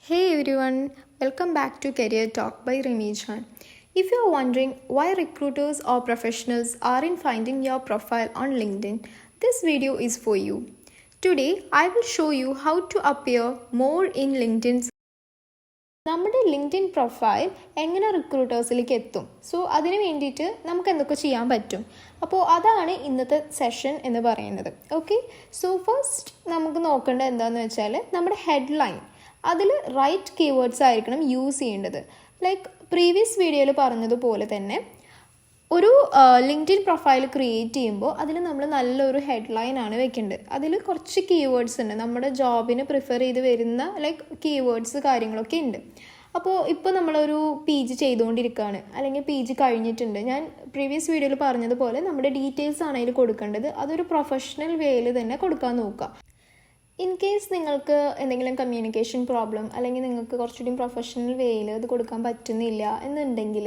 Hey everyone, welcome back to Career Talk by Remy Chan. If you're wondering why recruiters or professionals aren't finding your profile on LinkedIn, this video is for you. Today, I will show you how to appear more in LinkedIn. നമ്മുടെ LinkedIn profile എങ്ങനെ റിക്രൂട്ടേഴ്സിലേക്ക് എത്തും. So അതിന് വേണ്ടിയിട്ട് നമുക്ക് എന്തൊക്കെ ചെയ്യാൻ പറ്റും. അപ്പോൾ അതാണ് ഇന്നത്തെ സെഷൻ എന്ന് പറയുന്നത്. ഓക്കെ, സോ ഫസ്റ്റ് നമുക്ക് നോക്കേണ്ടത് എന്താണെന്ന് വെച്ചാൽ നമ്മുടെ ഹെഡ്ലൈൻ അതിൽ റൈറ്റ് കീവേഡ്സ് ആയിരിക്കണം യൂസ് ചെയ്യേണ്ടത്. ലൈക്ക് പ്രീവിയസ് വീഡിയോയിൽ പറഞ്ഞതുപോലെ തന്നെ ഒരു ലിങ്ക്ഡിൻ പ്രൊഫൈൽ ക്രിയേറ്റ് ചെയ്യുമ്പോൾ അതിൽ നമ്മൾ നല്ലൊരു ഹെഡ്ലൈൻ ആണ് വെക്കേണ്ടത്. അതിൽ കുറച്ച് കീവേഡ്സ് ഉണ്ട്, നമ്മുടെ ജോബിന് പ്രിഫർ ചെയ്ത് വരുന്ന ലൈക്ക് കീവേഡ്സ് കാര്യങ്ങളൊക്കെ ഉണ്ട്. അപ്പോൾ ഇപ്പോൾ നമ്മളൊരു PG ചെയ്തുകൊണ്ടിരിക്കുകയാണ്, അല്ലെങ്കിൽ PG കഴിഞ്ഞിട്ടുണ്ട്. ഞാൻ പ്രീവിയസ് വീഡിയോയിൽ പറഞ്ഞതുപോലെ നമ്മുടെ ഡീറ്റെയിൽസ് ആണ് അതിൽ കൊടുക്കേണ്ടത്. അതൊരു പ്രൊഫഷണൽ വേയിൽ തന്നെ കൊടുക്കാൻ നോക്കുക. ഇൻ കേസ് നിങ്ങൾക്ക് എന്തെങ്കിലും കമ്മ്യൂണിക്കേഷൻ പ്രോബ്ലം അല്ലെങ്കിൽ നിങ്ങൾക്ക് കുറച്ചുകൂടി പ്രൊഫഷണൽ വേയിൽ അത് കൊടുക്കാൻ പറ്റുന്നില്ല എന്നുണ്ടെങ്കിൽ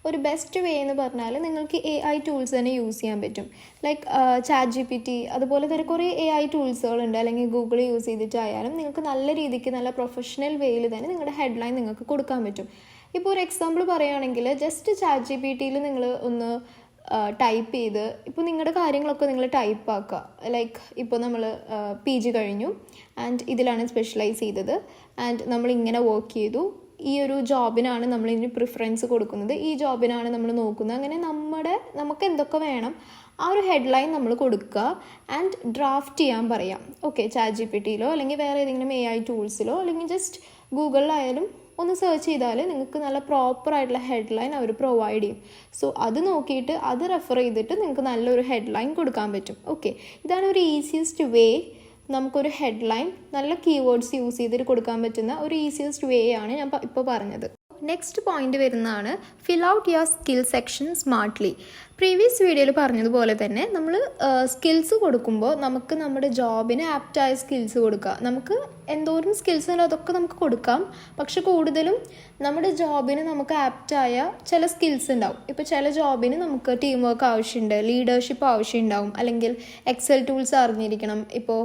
ഒരു ബെസ്റ്റ് വേ എന്ന് പറഞ്ഞാൽ നിങ്ങൾക്ക് AI ടൂൾസ് തന്നെ യൂസ് ചെയ്യാൻ പറ്റും. ലൈക്ക് ChatGPT അതുപോലെ തന്നെ കുറേ AI ടൂൾസുകളുണ്ട്. അല്ലെങ്കിൽ ഗൂഗിൾ യൂസ് ചെയ്തിട്ടായാലും നിങ്ങൾക്ക് നല്ല രീതിക്ക് നല്ല പ്രൊഫഷണൽ വേയിൽ തന്നെ നിങ്ങളുടെ ഹെഡ്ലൈൻ നിങ്ങൾക്ക് കൊടുക്കാൻ പറ്റും. ഇപ്പോൾ ഒരു എക്സാമ്പിൾ പറയുകയാണെങ്കിൽ ജസ്റ്റ് ChatGPTയിൽ നിങ്ങൾ ഒന്ന് ടൈപ്പ് ചെയ്ത് ഇപ്പോൾ നിങ്ങളുടെ കാര്യങ്ങളൊക്കെ നിങ്ങൾ ടൈപ്പ് ആക്കുക. ലൈക്ക് ഇപ്പോൾ നമ്മൾ PG കഴിഞ്ഞു ആൻഡ് ഇതിലാണ് സ്പെഷ്യലൈസ് ചെയ്തത് ആൻഡ് നമ്മൾ ഇങ്ങനെ വർക്ക് ചെയ്തു, ഈ ഒരു ജോബിനാണ് നമ്മൾ ഇതിന് പ്രിഫറൻസ് കൊടുക്കുന്നത്, ഈ ജോബിനാണ് നമ്മൾ നോക്കുന്നത്. അങ്ങനെ നമുക്ക് എന്തൊക്കെ വേണം ആ ഒരു ഹെഡ്ലൈൻ നമ്മൾ കൊടുക്കുക ആൻഡ് ഡ്രാഫ്റ്റ് ചെയ്യാൻ പറയാം. ഓക്കെ, ChatGPTയിലോ അല്ലെങ്കിൽ വേറെ ഏതെങ്കിലും AI ടൂൾസിലോ അല്ലെങ്കിൽ ജസ്റ്റ് ഗൂഗിളിലായാലും ഒന്ന് സെർച്ച് ചെയ്താൽ നിങ്ങൾക്ക് നല്ല പ്രോപ്പറായിട്ടുള്ള ഹെഡ്ലൈൻ അവർ പ്രൊവൈഡ് ചെയ്യും. സോ അത് നോക്കിയിട്ട് അത് റെഫർ ചെയ്തിട്ട് നിങ്ങൾക്ക് നല്ലൊരു ഹെഡ്ലൈൻ കൊടുക്കാൻ പറ്റും. ഓക്കെ, ഇതാണ് ഒരു ഈസിയസ്റ്റ് വേ. നമുക്കൊരു ഹെഡ്ലൈൻ നല്ല കീവേഡ്സ് യൂസ് ചെയ്തിട്ട് കൊടുക്കാൻ പറ്റുന്ന ഒരു ഈസിയസ്റ്റ് വേ ആണ് ഞാൻ ഇപ്പോൾ പറഞ്ഞത്. നെക്സ്റ്റ് പോയിന്റ് വരുന്നതാണ് fill out your skill section smartly. Previous വീഡിയോയിൽ പറഞ്ഞതുപോലെ തന്നെ നമ്മൾ സ്കിൽസ് കൊടുക്കുമ്പോൾ നമുക്ക് നമ്മുടെ ജോബിന് ആപ്റ്റായ സ്കിൽസ് കൊടുക്കുക. നമുക്ക് എന്തോരം സ്കിൽസ് ഉണ്ടോ അതൊക്കെ നമുക്ക് കൊടുക്കാം, പക്ഷെ കൂടുതലും നമ്മുടെ ജോബിന് നമുക്ക് ആപ്റ്റായ ചില സ്കിൽസ് ഉണ്ടാവും. ഇപ്പോൾ ചില ജോബിന് നമുക്ക് ടീം വർക്ക് ആവശ്യമുണ്ട്, ലീഡർഷിപ്പ് ആവശ്യമുണ്ടാവും, അല്ലെങ്കിൽ എക്സൽ ടൂൾസ് അറിഞ്ഞിരിക്കണം, ഇപ്പോൾ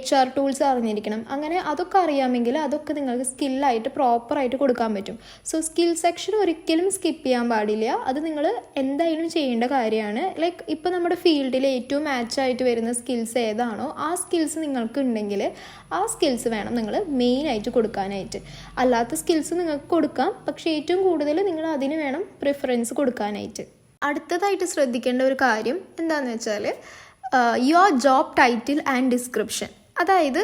HR ടൂൾസ് അറിഞ്ഞിരിക്കണം. അങ്ങനെ അതൊക്കെ അറിയാമെങ്കിൽ അതൊക്കെ നിങ്ങൾക്ക് സ്കില്ലായിട്ട് പ്രോപ്പറായിട്ട് കൊടുക്കാൻ പറ്റും. സോ സ്കിൽ സെക്ഷൻ ഒരിക്കലും സ്കിപ്പ് ചെയ്യാൻ പാടില്ല. അത് നിങ്ങൾ എന്തായാലും ചെയ്യേണ്ട കാര്യമാണ്. ലൈക്ക് ഇപ്പോൾ നമ്മുടെ ഫീൽഡിൽ ഏറ്റവും മാച്ചായിട്ട് വരുന്ന സ്കിൽസ് ഏതാണോ ആ സ്കിൽസ് നിങ്ങൾക്ക് ഉണ്ടെങ്കിൽ ആ സ്കിൽസ് വേണം നിങ്ങൾ മെയിനായിട്ട് കൊടുക്കാനായിട്ട്. അല്ലാത്ത സ്കിൽസ് നിങ്ങൾക്ക് കൊടുക്കാം, പക്ഷേ ഏറ്റവും കൂടുതൽ നിങ്ങൾ അതിന് വേണം പ്രിഫറൻസ് കൊടുക്കാനായിട്ട്. അടുത്തതായിട്ട് ശ്രദ്ധിക്കേണ്ട ഒരു കാര്യം എന്താണെന്ന് വെച്ചാൽ your job title and description. അതായത്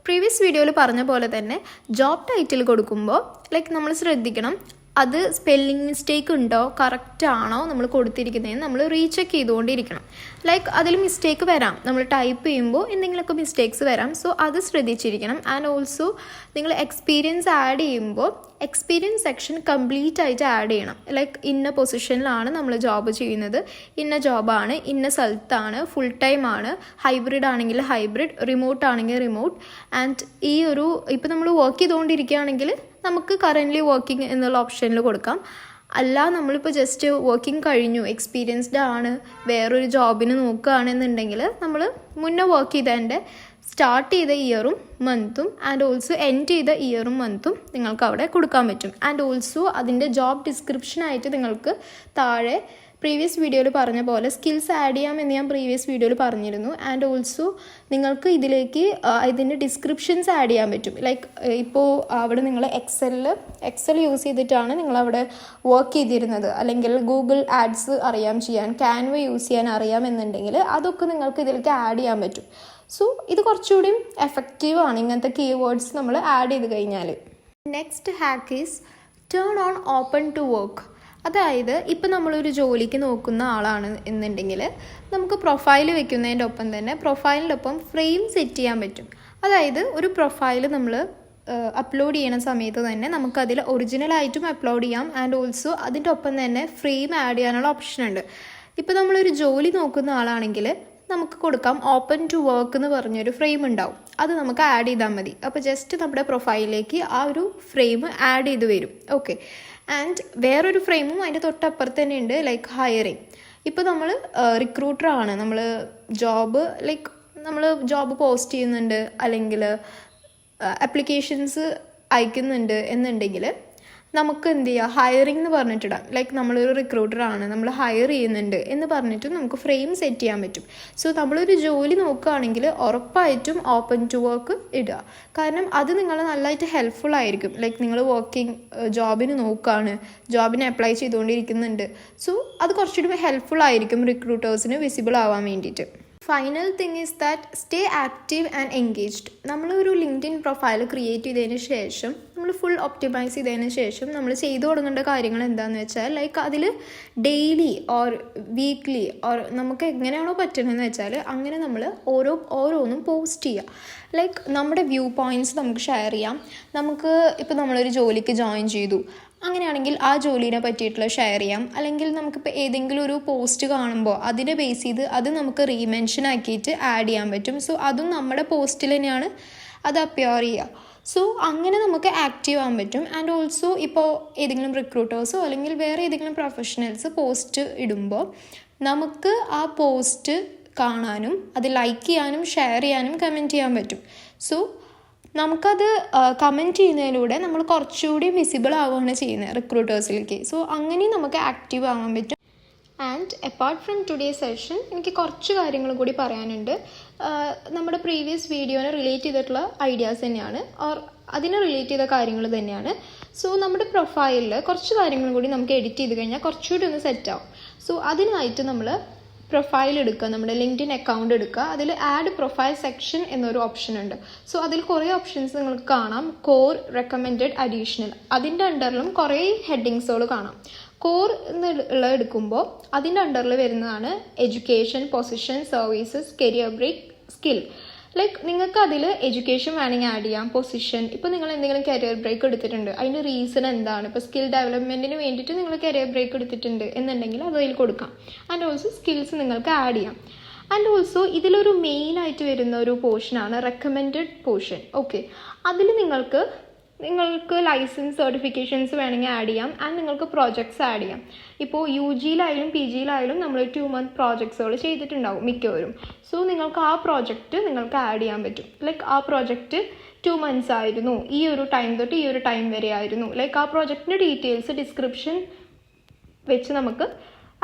പ്രീവിയസ് വീഡിയോയിൽ പറഞ്ഞ പോലെ തന്നെ ജോബ് ടൈറ്റിൽ കൊടുക്കുമ്പോൾ ലൈക്ക് നമ്മൾ ശ്രദ്ധിക്കണം അത് സ്പെല്ലിംഗ് മിസ്റ്റേക്ക് ഉണ്ടോ, കറക്റ്റ് ആണോ നമ്മൾ കൊടുത്തിരിക്കുന്നതെന്ന് നമ്മൾ റീചെക്ക് ചെയ്തുകൊണ്ടിരിക്കണം. ലൈക്ക് അതിൽ മിസ്റ്റേക്ക് വരാം, നമ്മൾ ടൈപ്പ് ചെയ്യുമ്പോൾ എന്തെങ്കിലുമൊക്കെ മിസ്റ്റേക്സ് വരാം. സോ അത് ശ്രദ്ധിച്ചിരിക്കണം. ആൻഡ് ഓൾസോ നിങ്ങൾ എക്സ്പീരിയൻസ് ആഡ് ചെയ്യുമ്പോൾ എക്സ്പീരിയൻസ് സെക്ഷൻ കംപ്ലീറ്റ് ആയിട്ട് ആഡ് ചെയ്യണം. ലൈക്ക് ഇന്ന പൊസിഷനിലാണ് നമ്മൾ ജോബ് ചെയ്യുന്നത്, ഇന്ന ജോബാണ്, ഇന്ന സ്ഥലത്താണ്, ഫുൾ ടൈം ആണ്, ഹൈബ്രിഡ് ആണെങ്കിൽ ഹൈബ്രിഡ്, റിമോട്ട് ആണെങ്കിൽ റിമോട്ട്. ആൻഡ് ഈ ഒരു ഇപ്പോൾ നമ്മൾ വർക്ക് ചെയ്തുകൊണ്ടിരിക്കുകയാണെങ്കിൽ നമുക്ക് കറൻ്റ്ലി വർക്കിംഗ് എന്നുള്ള ഓപ്ഷനിൽ കൊടുക്കാം. അല്ല നമ്മളിപ്പോൾ ജസ്റ്റ് വർക്കിംഗ് കഴിഞ്ഞു, എക്സ്പീരിയൻസ്ഡ് ആണ്, വേറൊരു ജോബിന് നോക്കുകയാണെന്നുണ്ടെങ്കിൽ നമ്മൾ മുന്നേ വർക്ക് ചെയ്തതിൻ്റെ സ്റ്റാർട്ട് ചെയ്ത ഇയറും മന്തും ആൻഡ് ഓൾസോ എൻഡ് ചെയ്ത ഇയറും മന്തും നിങ്ങൾക്ക് അവിടെ കൊടുക്കാൻ പറ്റും. ആൻഡ് ഓൾസോ അതിൻ്റെ ജോബ് ഡിസ്ക്രിപ്ഷനായിട്ട് നിങ്ങൾക്ക് താഴെ പ്രീവിയസ് വീഡിയോയിൽ പറഞ്ഞ പോലെ സ്കിൽസ് ആഡ് ചെയ്യാമെന്ന് ഞാൻ പ്രീവിയസ് വീഡിയോയിൽ പറഞ്ഞിരുന്നു. ആൻഡ് ഓൾസോ നിങ്ങൾക്ക് ഇതിലേക്ക് ഇതിൻ്റെ ഡിസ്ക്രിപ്ഷൻസ് ആഡ് ചെയ്യാൻ പറ്റും. ലൈക്ക് ഇപ്പോൾ അവിടെ നിങ്ങൾ എക്സൽ യൂസ് ചെയ്തിട്ടാണ് നിങ്ങളവിടെ വർക്ക് ചെയ്തിരുന്നത്, അല്ലെങ്കിൽ ഗൂഗിൾ ആഡ്സ് അറിയാം ചെയ്യാൻ, ക്യാൻവ യൂസ് ചെയ്യാൻ അറിയാമെന്നുണ്ടെങ്കിൽ അതൊക്കെ നിങ്ങൾക്ക് ഇതിലേക്ക് ആഡ് ചെയ്യാൻ പറ്റും. സോ ഇത് കുറച്ചുകൂടി എഫക്റ്റീവാണ് ഇങ്ങനത്തെ കീവേഡ്സ് നമ്മൾ ആഡ് ചെയ്ത് കഴിഞ്ഞാൽ. Next hack is turn on open to work. അതായത് ഇപ്പോൾ നമ്മളൊരു ജോലിക്ക് നോക്കുന്ന ആളാണ് എന്നുണ്ടെങ്കിൽ നമുക്ക് പ്രൊഫൈൽ വെക്കുന്നതിൻ്റെ ഒപ്പം തന്നെ പ്രൊഫൈലിൻ്റെ ഒപ്പം ഫ്രെയിം സെറ്റ് ചെയ്യാൻ പറ്റും. അതായത് ഒരു പ്രൊഫൈൽ നമ്മൾ അപ്ലോഡ് ചെയ്യണ സമയത്ത് തന്നെ നമുക്കതിൽ ഒറിജിനലായിട്ടും അപ്ലോഡ് ചെയ്യാം. ആൻഡ് ഓൾസോ അതിൻ്റെ ഒപ്പം തന്നെ ഫ്രെയിം ആഡ് ചെയ്യാനുള്ള ഓപ്ഷൻ ഉണ്ട്. ഇപ്പോൾ നമ്മളൊരു ജോലി നോക്കുന്ന ആളാണെങ്കിൽ നമുക്ക് കൊടുക്കാം ഓപ്പൺ ടു വർക്ക് എന്ന് പറഞ്ഞൊരു ഫ്രെയിം ഉണ്ടാവും, അത് നമുക്ക് ആഡ് ചെയ്താൽ മതി. അപ്പോൾ ജസ്റ്റ് നമ്മുടെ പ്രൊഫൈലിലേക്ക് ആ ഒരു ഫ്രെയിം ആഡ് ചെയ്ത് വരും. ഓക്കെ, ആൻഡ് വേറൊരു ഫ്രെയിമും അതിൻ്റെ തൊട്ടപ്പുറത്ത് തന്നെ ഉണ്ട്, ലൈക്ക് ഹയറിങ്. ഇപ്പോൾ നമ്മൾ റിക്രൂട്ടറാണ്, നമ്മൾ ജോബ് പോസ്റ്റ് ചെയ്യുന്നുണ്ട്, അല്ലെങ്കിൽ ആപ്ലിക്കേഷൻസ് അയക്കുന്നുണ്ട് എന്നുണ്ടെങ്കിൽ നമുക്ക് എന്ത് ചെയ്യുക, ഹയറിംഗ് എന്ന് പറഞ്ഞിട്ടിടാം. ലൈക്ക് നമ്മളൊരു റിക്രൂട്ടറാണ്, നമ്മൾ ഹയർ ചെയ്യുന്നുണ്ട് എന്ന് പറഞ്ഞിട്ട് നമുക്ക് ഫ്രെയിം സെറ്റ് ചെയ്യാൻ പറ്റും. സോ നമ്മളൊരു ജോലി നോക്കുകയാണെങ്കിൽ ഉറപ്പായിട്ടും ഓപ്പൺ ടു വർക്ക് ഇടുക. കാരണം അത് നിങ്ങൾ നല്ലതായിട്ട് ഹെൽപ്ഫുൾ ആയിരിക്കും. ലൈക്ക് നിങ്ങൾ വർക്കിംഗ് ജോബിന് നോക്കുകയാണ്, ജോബിന് അപ്ലൈ ചെയ്തുകൊണ്ടിരിക്കുന്നുണ്ട്. സോ അത് കുറച്ചുകൂടി ഹെൽപ്ഫുൾ ആയിരിക്കും റിക്രൂട്ടേഴ്സിന് വിസിബിൾ ആവാൻ വേണ്ടിയിട്ട്. Final thing is that stay active and engaged. നമ്മളൊരു ലിങ്ക്ഡിൻ പ്രൊഫൈൽ ക്രിയേറ്റ് ചെയ്തതിന് ശേഷം, നമ്മൾ ഫുൾ ഒപ്റ്റിമൈസ് ചെയ്തതിന് ശേഷം നമ്മൾ ചെയ്തു തുടങ്ങേണ്ട കാര്യങ്ങൾ എന്താണെന്ന് വെച്ചാൽ, ലൈക്ക് അതിൽ ഡെയിലി ഓർ വീക്ക്ലി ഓർ നമുക്ക് എങ്ങനെയാണോ പറ്റുന്നതെന്ന് വെച്ചാൽ അങ്ങനെ നമ്മൾ ഓരോന്നും പോസ്റ്റ് ചെയ്യുക. ലൈക്ക് നമ്മുടെ വ്യൂ പോയിൻറ്റ്സ് നമുക്ക് ഷെയർ ചെയ്യാം. നമുക്ക് ഇപ്പോൾ നമ്മളൊരു ജോലിക്ക് ജോയിൻ ചെയ്തു, അങ്ങനെയാണെങ്കിൽ ആ ജോലിനെ പറ്റിയിട്ടുള്ള ഷെയർ ചെയ്യാം. അല്ലെങ്കിൽ നമുക്കിപ്പോൾ ഏതെങ്കിലും ഒരു പോസ്റ്റ് കാണുമ്പോൾ അതിനെ ബേസ് ചെയ്ത് അത് നമുക്ക് റീമെൻഷൻ ആക്കിയിട്ട് ആഡ് ചെയ്യാൻ പറ്റും. സോ അതും നമ്മുടെ പോസ്റ്റിൽ തന്നെയാണ് അത് അപ്പിയർ ചെയ്യുക. സോ അങ്ങനെ നമുക്ക് ആക്റ്റീവ് ആകാൻ പറ്റും. ആൻഡ് ഓൾസോ ഇപ്പോൾ ഏതെങ്കിലും റിക്രൂട്ടേഴ്സോ അല്ലെങ്കിൽ വേറെ ഏതെങ്കിലും പ്രൊഫഷണൽസ് പോസ്റ്റ് ഇടുമ്പോൾ നമുക്ക് ആ പോസ്റ്റ് കാണാനും അത് ലൈക്ക് ചെയ്യാനും ഷെയർ ചെയ്യാനും കമൻറ്റ് ചെയ്യാൻ പറ്റും. സോ നമുക്കത് കമൻറ്റ് ചെയ്യുന്നതിലൂടെ നമ്മൾ കുറച്ചുകൂടി വിസിബിൾ ആവുകയാണ് ചെയ്യുന്നത് റിക്രൂട്ടേഴ്സിലേക്ക്. സോ അങ്ങനെ നമുക്ക് ആക്റ്റീവ് ആകാൻ പറ്റും. And apart from today session എനിക്ക് കുറച്ച് കാര്യങ്ങൾ കൂടി പറയാനുണ്ട്. നമ്മുടെ പ്രീവിയസ് വീഡിയോനെ റിലേറ്റ് ചെയ്തിട്ടുള്ള ഐഡിയാസ് തന്നെയാണ്, ഓർ അതിനെ റിലേറ്റ് ചെയ്ത കാര്യങ്ങൾ തന്നെയാണ്. സോ നമ്മുടെ പ്രൊഫൈലിൽ കുറച്ച് കാര്യങ്ങൾ കൂടി നമുക്ക് എഡിറ്റ് ചെയ്ത് കഴിഞ്ഞാൽ കുറച്ചുകൂടി ഒന്ന് സെറ്റ് ആവും. സോ അതിനായിട്ട് നമ്മൾ പ്രൊഫൈൽ എടുക്കുക, നമ്മുടെ ലിങ്ക്ഡിൻ അക്കൗണ്ട് എടുക്കുക. അതിൽ ആഡ് പ്രൊഫൈൽ സെക്ഷൻ എന്നൊരു ഓപ്ഷൻ ഉണ്ട്. സോ അതിൽ കുറേ ഓപ്ഷൻസ് നിങ്ങൾക്ക് കാണാം. കോർ, റെക്കമെൻഡഡ്, അഡീഷണൽ, അതിൻ്റെ അണ്ടറിലും കുറേ ഹെഡിങ്സുകൾ കാണാം. കോർ എന്നുള്ള എടുക്കുമ്പോൾ അതിൻ്റെ അണ്ടറിൽ വരുന്നതാണ് education, position, services, career break, skill. Like നിങ്ങൾക്ക് അതിൽ എഡ്യൂക്കേഷൻ വേണമെങ്കിൽ ആഡ് ചെയ്യാം, പൊസിഷൻ. ഇപ്പോൾ നിങ്ങൾ എന്തെങ്കിലും കരിയർ ബ്രേക്ക് എടുത്തിട്ടുണ്ട്, അതിൻ്റെ റീസൺ എന്താണ്, ഇപ്പോൾ സ്കിൽ ഡെവലപ്മെൻറ്റിന് വേണ്ടിയിട്ട് നിങ്ങൾ കരിയർ ബ്രേക്ക് എടുത്തിട്ടുണ്ട് എന്നുണ്ടെങ്കിൽ അത് അതിൽ കൊടുക്കാം. ആൻഡ് ഓൾസോ സ്കിൽസ് നിങ്ങൾക്ക് ആഡ് ചെയ്യാം. ആൻഡ് ഓൾസോ ഇതിലൊരു മെയിനായിട്ട് വരുന്ന ഒരു പോർഷനാണ് റെക്കമെൻഡഡ് പോർഷൻ. ഓക്കെ, അതിൽ നിങ്ങൾക്ക് ലൈസൻസ്, സർട്ടിഫിക്കേഷൻസ് വേണമെങ്കിൽ ആഡ് ചെയ്യാം. ആൻഡ് നിങ്ങൾക്ക് പ്രോജക്ട്സ് ആഡ് ചെയ്യാം. ഇപ്പോൾ UG-യിലായാലും PG-യിലായാലും നമ്മൾ 2 month പ്രോജക്ട്സുകൾ ചെയ്തിട്ടുണ്ടാവും മിക്കവരും. സോ നിങ്ങൾക്ക് ആ പ്രോജക്റ്റ് നിങ്ങൾക്ക് ആഡ് ചെയ്യാൻ പറ്റും. ലൈക്ക് ആ പ്രോജക്റ്റ് 2 months ആയിരുന്നു, ഈ ഒരു ടൈം തൊട്ട് ഈ ഒരു ടൈം വരെ ആയിരുന്നു. ലൈക്ക് ആ പ്രോജക്റ്റിൻ്റെ ഡീറ്റെയിൽസ് ഡിസ്ക്രിപ്ഷൻ വെച്ച് നമുക്ക്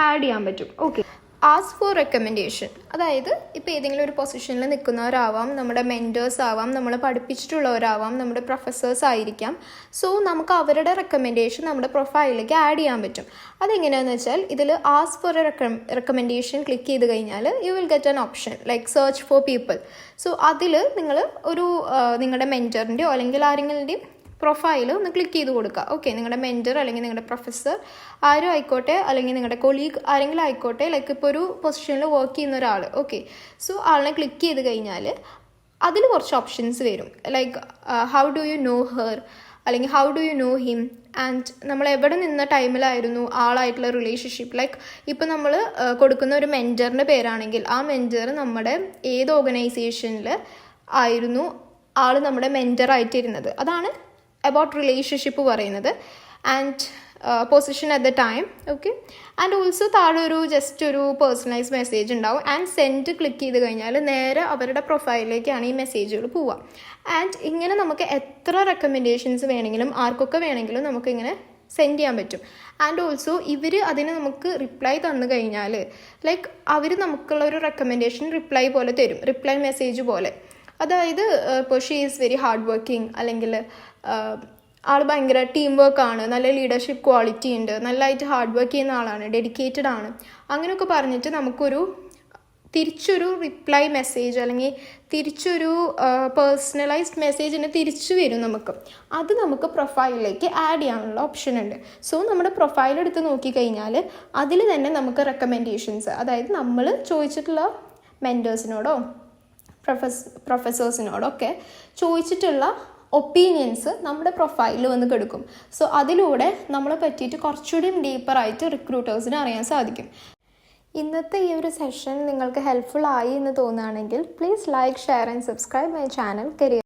ആഡ് ചെയ്യാൻ പറ്റും. Okay, ask for recommendation. അതായത് ഇപ്പോൾ ഏതെങ്കിലും ഒരു പൊസിഷനിൽ നിൽക്കുന്നവരാവാം, നമ്മുടെ മെൻറ്റേഴ്സ് ആവാം, നമ്മളെ പഠിപ്പിച്ചിട്ടുള്ളവരാവാം, നമ്മുടെ പ്രൊഫസേഴ്സ് ആയിരിക്കാം. സോ നമുക്ക് അവരുടെ റെക്കമെൻഡേഷൻ നമ്മുടെ പ്രൊഫൈലിലേക്ക് ആഡ് ചെയ്യാൻ പറ്റും. അതെങ്ങനെയാണെന്ന് വെച്ചാൽ ഇതിൽ ആസ്ക് ഫോർ റെക്കമെൻഡേഷൻ ക്ലിക്ക് ചെയ്ത് കഴിഞ്ഞാൽ you will get an option like search for people. So അതിൽ നിങ്ങൾ ഒരു നിങ്ങളുടെ മെൻറ്ററിൻ്റെയോ അല്ലെങ്കിൽ ആരെങ്കിലുടെയും പ്രൊഫൈൽ ഒന്ന് ക്ലിക്ക് ചെയ്ത് കൊടുക്കുക. ഓക്കെ, നിങ്ങളുടെ മെൻറ്റർ അല്ലെങ്കിൽ നിങ്ങളുടെ പ്രൊഫസർ ആരും ആയിക്കോട്ടെ, അല്ലെങ്കിൽ നിങ്ങളുടെ കൊളീഗ് ആരെങ്കിലും ആയിക്കോട്ടെ. ലൈക്ക് ഇപ്പോൾ ഒരു പൊസിഷനിൽ വർക്ക് ചെയ്യുന്ന ഒരാൾ. ഓക്കെ, സോ ആളിനെ ക്ലിക്ക് ചെയ്ത് കഴിഞ്ഞാൽ അതിൽ കുറച്ച് ഓപ്ഷൻസ് വരും. Like how do you know her, അല്ലെങ്കിൽ how do you know him, and നമ്മൾ എവിടെ നിന്ന ടൈമിലായിരുന്നു ആളായിട്ടുള്ള റിലേഷൻഷിപ്പ്. ലൈക്ക് ഇപ്പോൾ നമ്മൾ കൊടുക്കുന്ന ഒരു മെൻറ്ററിൻ്റെ പേരാണെങ്കിൽ ആ മെൻറ്റർ നമ്മുടെ ഏത് ഓർഗനൈസേഷനിൽ ആയിരുന്നു ആൾ നമ്മുടെ മെൻറ്ററായിട്ടിരുന്നത്, അതാണ് അബൌട്ട് റിലേഷൻഷിപ്പ് പറയുന്നത്. And position at the time. Okay, and also താഴെ ഒരു ജസ്റ്റ് ഒരു പേഴ്സണലൈസ് മെസ്സേജ് ഉണ്ടാവും. ആൻഡ് സെൻഡ് ക്ലിക്ക് ചെയ്ത് കഴിഞ്ഞാൽ നേരെ അവരുടെ പ്രൊഫൈലിലേക്കാണ് ഈ മെസ്സേജുകൾ പോവുക. ആൻഡ് ഇങ്ങനെ നമുക്ക് എത്ര റെക്കമെൻഡേഷൻസ് വേണമെങ്കിലും ആർക്കൊക്കെ വേണമെങ്കിലും നമുക്കിങ്ങനെ സെൻഡ് ചെയ്യാൻ പറ്റും. ആൻഡ് ഓൾസോ ഇവർ അതിന് നമുക്ക് റിപ്ലൈ തന്നു കഴിഞ്ഞാൽ ലൈക്ക് അവർ നമുക്കുള്ള ഒരു റെക്കമെൻഡേഷൻ റിപ്ലൈ പോലെ തരും, റിപ്ലൈ മെസ്സേജ് പോലെ. അതായത് ഇപ്പോൾ she is very hard working, അല്ലെങ്കിൽ ആൾ ഭയങ്കര ടീം വർക്കാണ്, നല്ല ലീഡർഷിപ്പ് ക്വാളിറ്റി ഉണ്ട്, നല്ലതായിട്ട് ഹാർഡ് വർക്ക് ചെയ്യുന്ന ആളാണ്, ഡെഡിക്കേറ്റഡ് ആണ്, അങ്ങനെയൊക്കെ പറഞ്ഞിട്ട് നമുക്കൊരു തിരിച്ചൊരു റിപ്ലൈ മെസ്സേജ് അല്ലെങ്കിൽ തിരിച്ചൊരു പേഴ്സണലൈസ്ഡ് മെസ്സേജിന് തിരിച്ചു വരും നമുക്ക്. അത് നമുക്ക് പ്രൊഫൈലിലേക്ക് ആഡ് ചെയ്യാനുള്ള ഓപ്ഷൻ ഉണ്ട്. സോ നമ്മുടെ പ്രൊഫൈൽ എടുത്ത് നോക്കിക്കഴിഞ്ഞാൽ അതിൽ തന്നെ നമുക്ക് റെക്കമെൻഡേഷൻസ്, അതായത് നമ്മൾ ചോദിച്ചിട്ടുള്ള മെൻറ്റേഴ്സിനോടോ പ്രൊഫസേഴ്സിനോടൊക്കെ ചോദിച്ചിട്ടുള്ള ഒപ്പീനിയൻസ് നമ്മുടെ പ്രൊഫൈലിൽ വന്ന് കിടക്കും. സോ അതിലൂടെ നമ്മളെ പറ്റിയിട്ട് കുറച്ചുകൂടി ഡീപ്പറായിട്ട് റിക്രൂട്ടേഴ്സിന് അറിയാൻ സാധിക്കും. ഇന്നത്തെ ഈ ഒരു സെഷൻ നിങ്ങൾക്ക് ഹെൽപ്ഫുൾ ആയി എന്ന് തോന്നുകയാണെങ്കിൽ please like, share and subscribe my channel career.